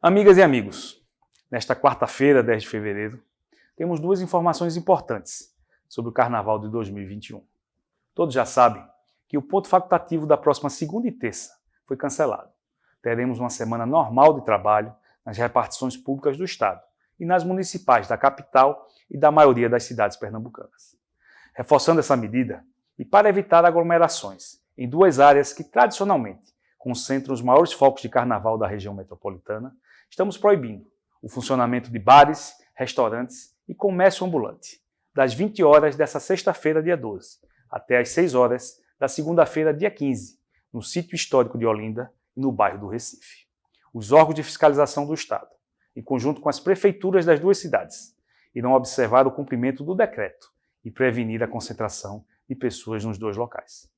Amigas e amigos, nesta quarta-feira, 10 de fevereiro, temos duas informações importantes sobre o Carnaval de 2021. Todos já sabem que o ponto facultativo da próxima segunda e terça foi cancelado. Teremos uma semana normal de trabalho nas repartições públicas do Estado e nas municipais da capital e da maioria das cidades pernambucanas. Reforçando essa medida, e para evitar aglomerações em duas áreas que tradicionalmente concentram os maiores focos de carnaval da região metropolitana, estamos proibindo o funcionamento de bares, restaurantes e comércio ambulante, das 20 horas dessa sexta-feira, dia 12, até às 6 horas da segunda-feira, dia 15, no sítio histórico de Olinda e no bairro do Recife. Os órgãos de fiscalização do Estado, em conjunto com as prefeituras das duas cidades, irão observar o cumprimento do decreto e prevenir a concentração de pessoas nos dois locais.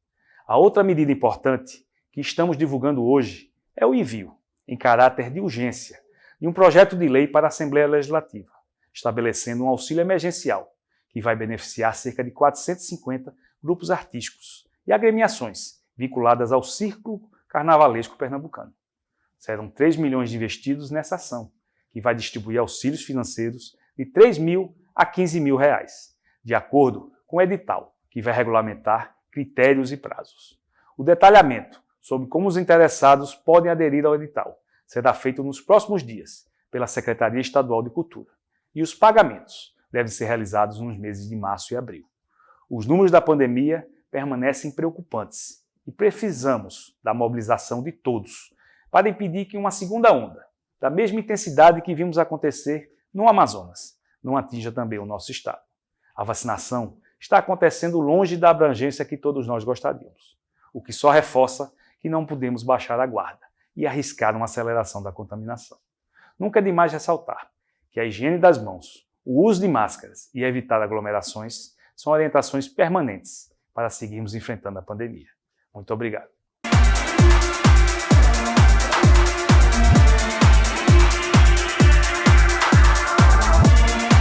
A outra medida importante que estamos divulgando hoje é o envio, em caráter de urgência, de um projeto de lei para a Assembleia Legislativa, estabelecendo um auxílio emergencial que vai beneficiar cerca de 450 grupos artísticos e agremiações vinculadas ao Círculo Carnavalesco Pernambucano. Serão 3 milhões investidos nessa ação, que vai distribuir auxílios financeiros de R$ 3.000 a R$ 15.000, de acordo com o edital, que vai regulamentar critérios e prazos. O detalhamento sobre como os interessados podem aderir ao edital será feito nos próximos dias pela Secretaria Estadual de Cultura, e os pagamentos devem ser realizados nos meses de março e abril. Os números da pandemia permanecem preocupantes e precisamos da mobilização de todos para impedir que uma segunda onda, da mesma intensidade que vimos acontecer no Amazonas, não atinja também o nosso estado. A vacinação está acontecendo longe da abrangência que todos nós gostaríamos, o que só reforça que não podemos baixar a guarda e arriscar uma aceleração da contaminação. Nunca é demais ressaltar que a higiene das mãos, o uso de máscaras e evitar aglomerações são orientações permanentes para seguirmos enfrentando a pandemia. Muito obrigado.